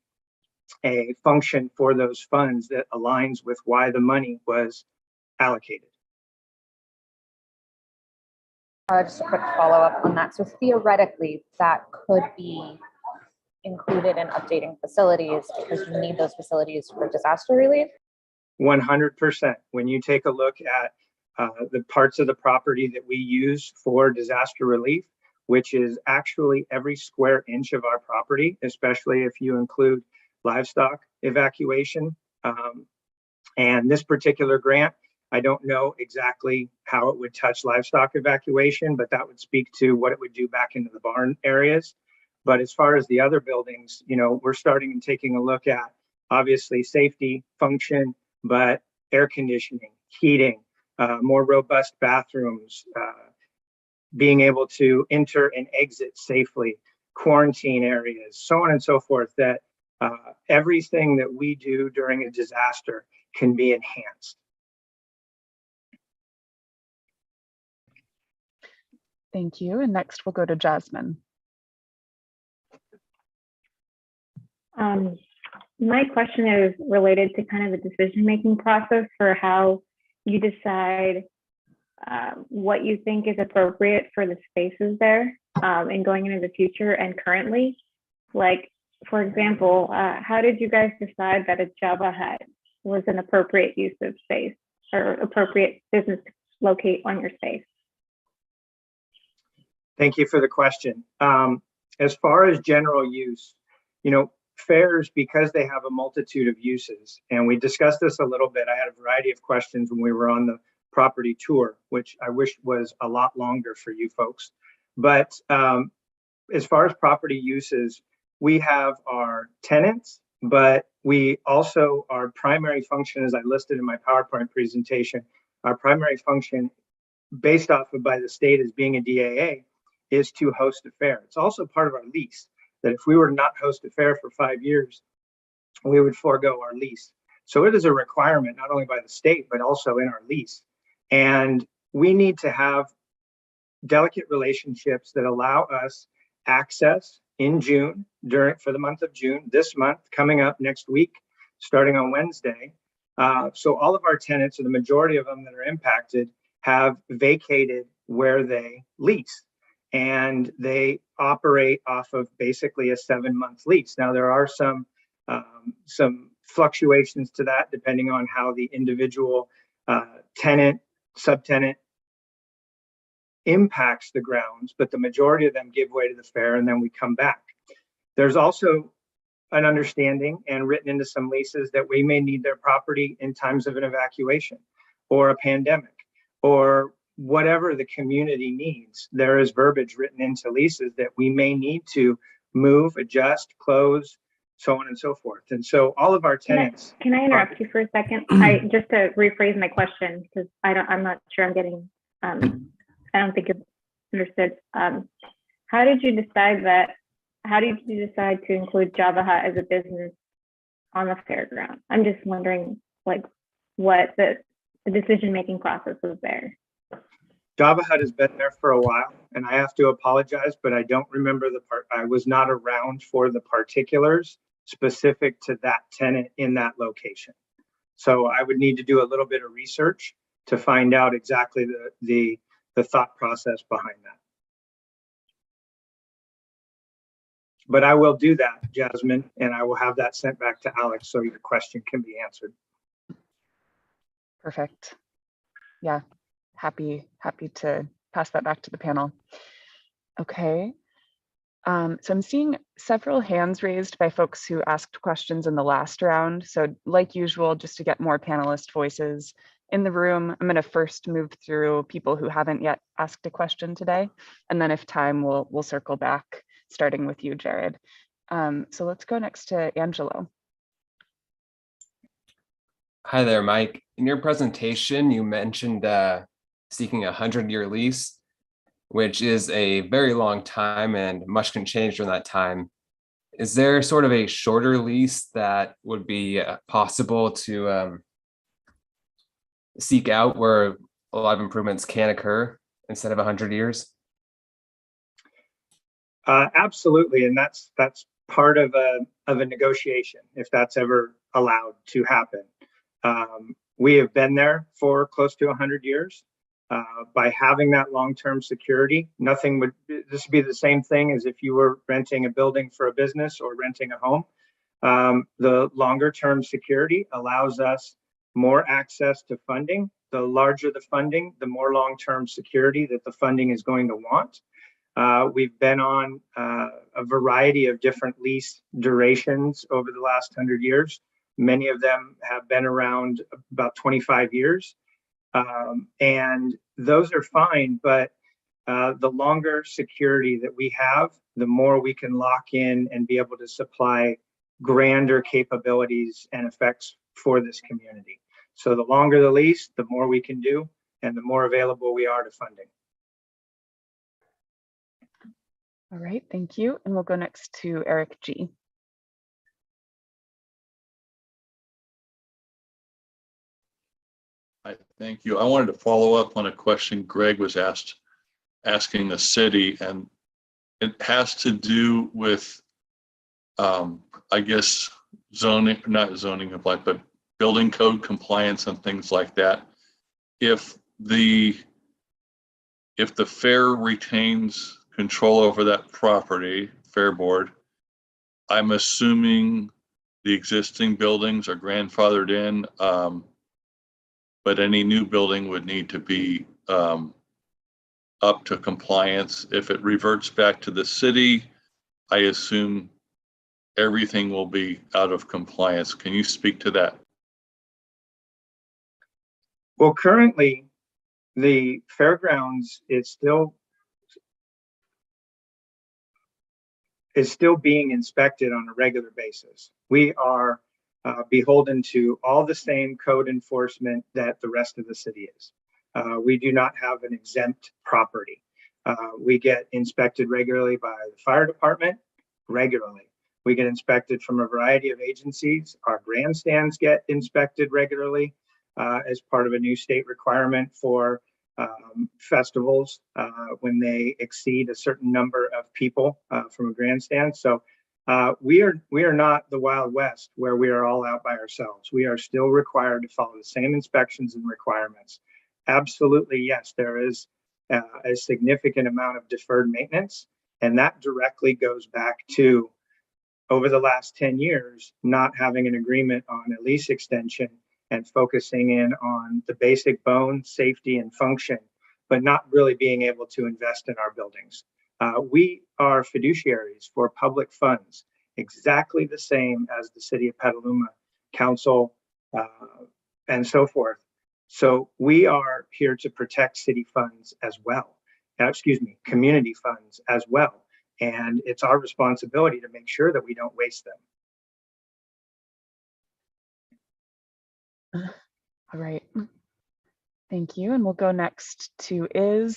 a function for those funds that aligns with why the money was allocated. Just a quick follow-up on that. So theoretically, that could be included in updating facilities, because you need those facilities for disaster relief? 100%. When you take a look at the parts of the property that we use for disaster relief, which is actually every square inch of our property, especially if you include livestock evacuation. And this particular grant, I don't know exactly how it would touch livestock evacuation, but that would speak to what it would do back into the barn areas. But as far as the other buildings, you know, we're starting and taking a look at obviously safety, function, but air conditioning, heating, more robust bathrooms, being able to enter and exit safely, quarantine areas, so on and so forth, that everything that we do during a disaster can be enhanced. Thank you. And next we'll go to Jasmine. My question is related to kind of the decision-making process for how you decide what you think is appropriate for the spaces there and going into the future and currently. Like, for example, how did you guys decide that a Java hut was an appropriate use of space or appropriate business to locate on your space? Thank you for the question. As far as general use, you know, fairs, because they have a multitude of uses, and we discussed this a little bit. I had a variety of questions when we were on the property tour, which I wish was a lot longer for you folks. But as far as property uses, we have our tenants, but we also, our primary function, as I listed in my PowerPoint presentation, our primary function based off of by the state as being a DAA is to host a fair. It's also part of our lease that if we were to not host a fair for 5 years, we would forego our lease. So it is a requirement not only by the state, but also in our lease. And we need to have delicate relationships that allow us access in June, for the month of June, this month, coming up next week, starting on Wednesday. So all of our tenants, or the majority of them that are impacted, have vacated where they lease. And they operate off of basically a 7-month lease. Now, there are some fluctuations to that depending on how the individual tenant, subtenant impacts the grounds, but the majority of them give way to the fair and then we come back. There's also an understanding and written into some leases that we may need their property in times of an evacuation or a pandemic or whatever the community needs. There is verbiage written into leases that we may need to move, adjust, close, so on and so forth. And so all of our tenants. Can I interrupt you for a second? I just to rephrase my question because I'm not sure I'm getting. I don't think it's understood. How did you decide that? How did you decide to include Java Hut as a business on the fairground? I'm just wondering, like, what the decision-making process was there. Java Hut has been there for a while, and I have to apologize, but I don't remember the part. I was not around for the particulars specific to that tenant in that location. So I would need to do a little bit of research to find out exactly the thought process behind that. But I will do that, Jasmine, and I will have that sent back to Alex so your question can be answered. Perfect. Yeah, happy to pass that back to the panel. Okay. So I'm seeing several hands raised by folks who asked questions in the last round. So like usual, just to get more panelist voices in the room, I'm going to first move through people who haven't yet asked a question today. And then if time, we'll circle back, starting with you, Jared. So let's go next to Angelo. Hi there, Mike. In your presentation, you mentioned seeking a 100-year lease, which is a very long time and much can change during that time. Is there sort of a shorter lease that would be possible to seek out where a lot of improvements can occur instead of 100 years? Absolutely, and that's part of a negotiation if that's ever allowed to happen. We have been there for close to 100 years. By having that long-term security, this would be the same thing as if you were renting a building for a business or renting a home. The longer-term security allows us more access to funding. The larger the funding, the more long-term security that the funding is going to want. We've been on a variety of different lease durations over the last 100 years. Many of them have been around about 25 years. And those are fine, but the longer security that we have, the more we can lock in and be able to supply grander capabilities and effects for this community. So the longer the lease, the more we can do and the more available we are to funding. All right, thank you. And we'll go next to Eric G. Thank you. I wanted to follow up on a question Greg was asking the city, and it has to do with, I guess, not zoning compliance, but building code compliance and things like that. If the fair retains control over that property, Fair Board, I'm assuming the existing buildings are grandfathered in. But any new building would need to be up to compliance. If it reverts back to the city, I assume everything will be out of compliance. Can you speak to that? Well, currently, the fairgrounds is still being inspected on a regular basis. We are beholden to all the same code enforcement that the rest of the city is. We do not have an exempt property. We get inspected regularly by the fire department, regularly. We get inspected from a variety of agencies. Our grandstands get inspected regularly as part of a new state requirement for festivals when they exceed a certain number of people from a grandstand. So we are not the Wild West where we are all out by ourselves. We are still required to follow the same inspections and requirements. Absolutely, yes, there is a significant amount of deferred maintenance, and that directly goes back to over the last 10 years, not having an agreement on a lease extension and focusing in on the basic bones, safety, and function, but not really being able to invest in our buildings. We are fiduciaries for public funds, exactly the same as the City of Petaluma Council and so forth. So we are here to protect city funds as well. Excuse me, community funds as well. And it's our responsibility to make sure that we don't waste them. All right. Thank you. And we'll go next to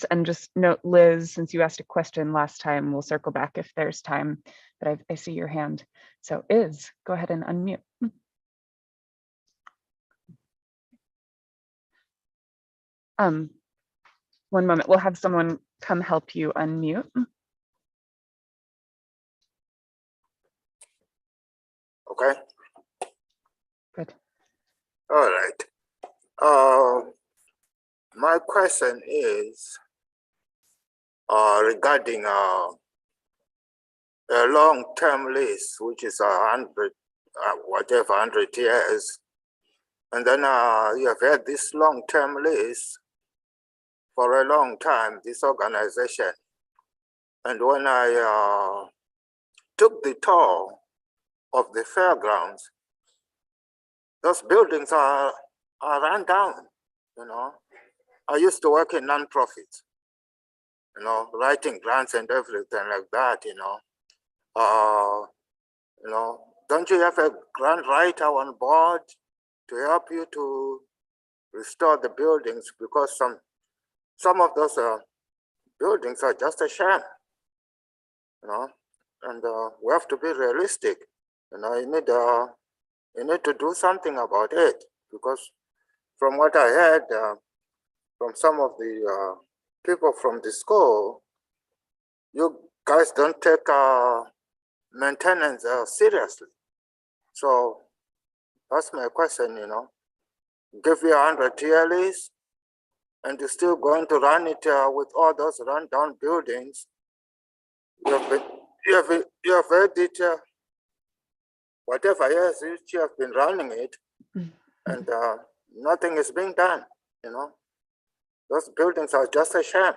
and just note, Liz, since you asked a question last time, we'll circle back if there's time, but I see your hand. So go ahead and unmute. One moment, we'll have someone come help you unmute. Okay. Good. All right. My question is regarding a long-term lease, which is 100 years, and then you have had this long-term lease for a long time, this organization. And when I took the tour of the fairgrounds, those buildings are run down, you know. I used to work in non-profit, you know, writing grants and everything like that, you know. Don't you have a grant writer on board to help you to restore the buildings? Because some of those buildings are just a sham, you know, and we have to be realistic. You know, you need to do something about it, because from what I heard from some of the people from the school, you guys don't take maintenance seriously. So that's my question, you know. Give you 100-year lease, and you're still going to run it with all those run-down buildings. You have heard it, whatever years you have been running it, and nothing is being done, you know. Those buildings are just a sham.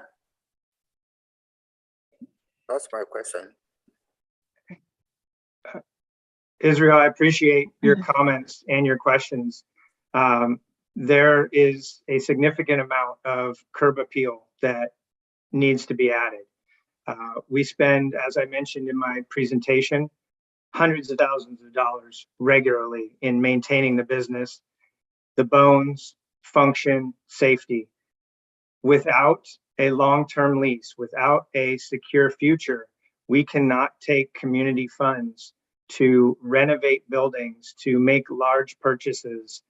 That's my question. Israel, I appreciate your comments and your questions. There is a significant amount of curb appeal that needs to be added. We spend, as I mentioned in my presentation, hundreds of thousands of dollars regularly in maintaining the business, the bones, function, safety. Without a long-term lease, without a secure future, we cannot take community funds to renovate buildings, to make large purchases,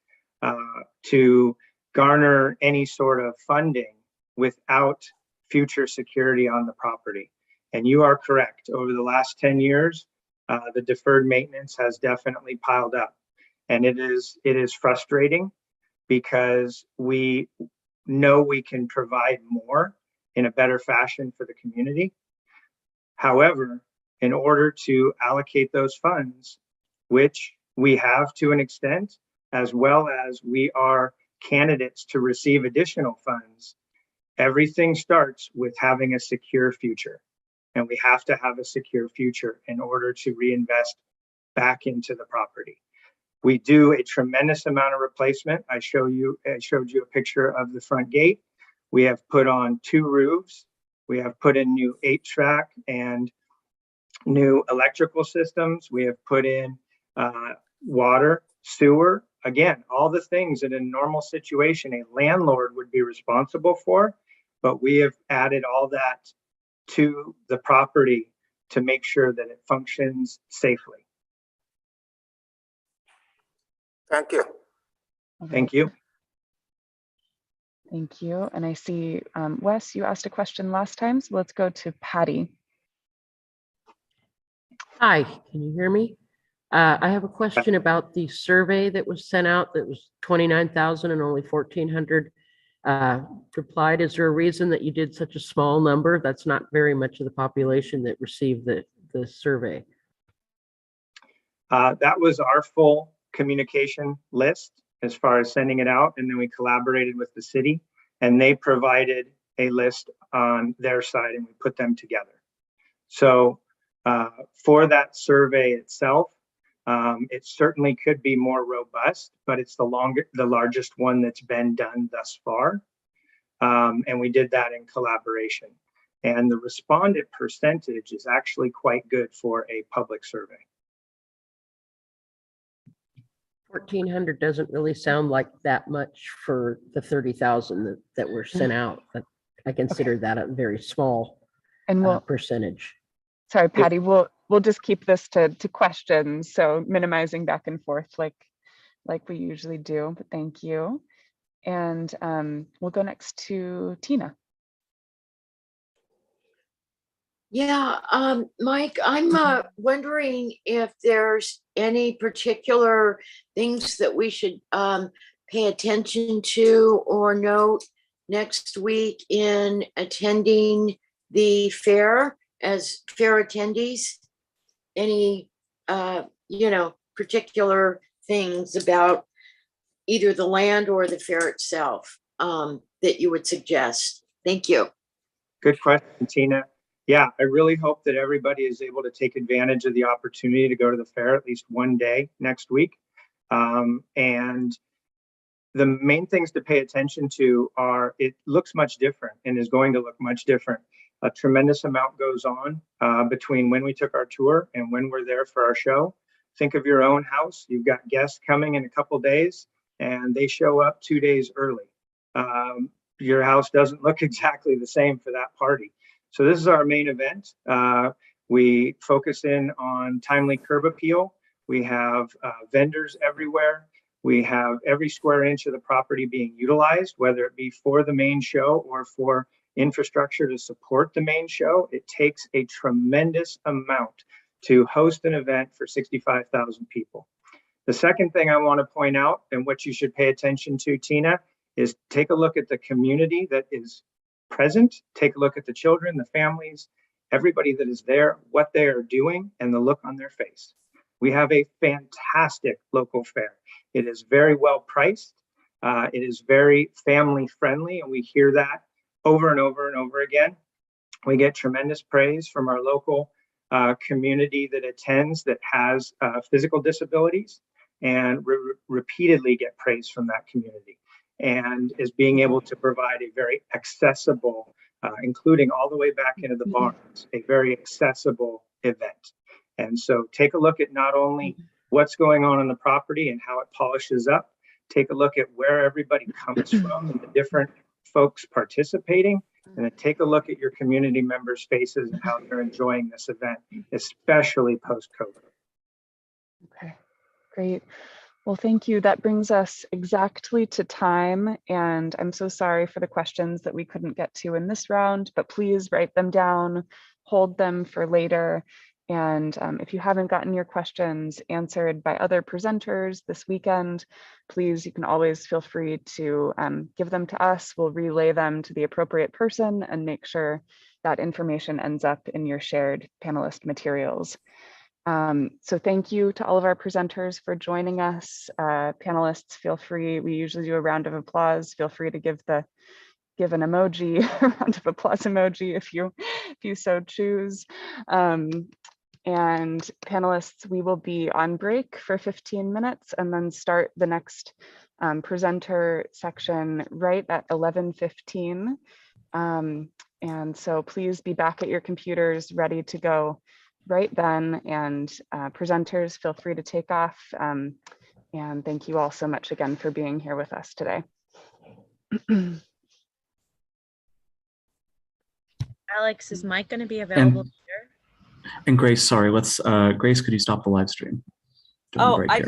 to garner any sort of funding without future security on the property. And you are correct. Over the last 10 years, the deferred maintenance has definitely piled up. And it is frustrating because we know we can provide more in a better fashion for the community. However, in order to allocate those funds, which we have to an extent, as well as we are candidates to receive additional funds, everything starts with having a secure future. And we have to have a secure future in order to reinvest back into the property. We do a tremendous amount of replacement. I showed you a picture of the front gate. We have put on 2 roofs. We have put in new 8-track and new electrical systems. We have put in water, sewer. Again, all the things in a normal situation a landlord would be responsible for, but we have added all that to the property to make sure that it functions safely. Thank you. Thank you. Thank you. And I see, Wes, you asked a question last time, so let's go to Patty. Hi, can you hear me? I have a question about the survey that was sent out that was 29,000 and only 1,400 replied. Is there a reason that you did such a small number? That's not very much of the population that received the survey. That was our full communication list. as far as sending it out, and then we collaborated with the city, and they provided a list on their side, and we put them together. So for that survey itself, it certainly could be more robust, but it's the largest one that's been done thus far. And we did that in collaboration. And the respondent percentage is actually quite good for a public survey. 1,400 doesn't really sound like that much for the 30,000 that were sent out. But I consider that a very small And percentage. sorry, Patty, we'll just keep this to questions, so minimizing back and forth like we usually do, but thank you. And we'll go next to Tina. Yeah, Mike, I'm wondering if there's any particular things that we should pay attention to or note next week in attending the fair as fair attendees. Any, particular things about either the land or the fair itself that you would suggest? Thank you. Good question, Tina. Yeah, I really hope that everybody is able to take advantage of the opportunity to go to the fair at least one day next week. And the main things to pay attention to are, it looks much different and is going to look much different. A tremendous amount goes on between when we took our tour and when we're there for our show. Think of your own house. You've got guests coming in a couple days and they show up 2 days early. Your house doesn't look exactly the same for that party. So this is our main event. We focus in on timely curb appeal. We have vendors everywhere. We have every square inch of the property being utilized, whether it be for the main show or for infrastructure to support the main show. It takes a tremendous amount to host an event for 65,000 people. The second thing I want to point out, and what you should pay attention to, Tina, is take a look at the community that is present. Take a look at the children, the families, everybody that is there, what they are doing, and the look on their face. We have a fantastic local fair. It is very well priced. It is very family friendly, and we hear that over and over and over again. We get tremendous praise from our local community that attends that has physical disabilities, and repeatedly get praise from that community, and is being able to provide a very accessible, including all the way back into the barns, a very accessible event. And so take a look at not only what's going on the property and how it polishes up, take a look at where everybody comes from and the different folks participating, and then take a look at your community members' faces and how they're enjoying this event, especially post-COVID. Okay, great. Well, thank you. That brings us exactly to time. And I'm so sorry for the questions that we couldn't get to in this round, but please write them down, hold them for later. And if you haven't gotten your questions answered by other presenters this weekend, please, you can always feel free to give them to us. We'll relay them to the appropriate person and make sure that information ends up in your shared panelist materials. So thank you to all of our presenters for joining us. Panelists, feel free, we usually do a round of applause. Feel free to give an emoji, a round of applause emoji if you so choose. And panelists, we will be on break for 15 minutes and then start the next presenter section right at 11:15. And so please be back at your computers ready to go right then, and presenters, feel free to take off. And thank you all so much again for being here with us today. Alex, is Mike going to be available later? And Grace, sorry, let's Grace, could you stop the live stream? Oh, I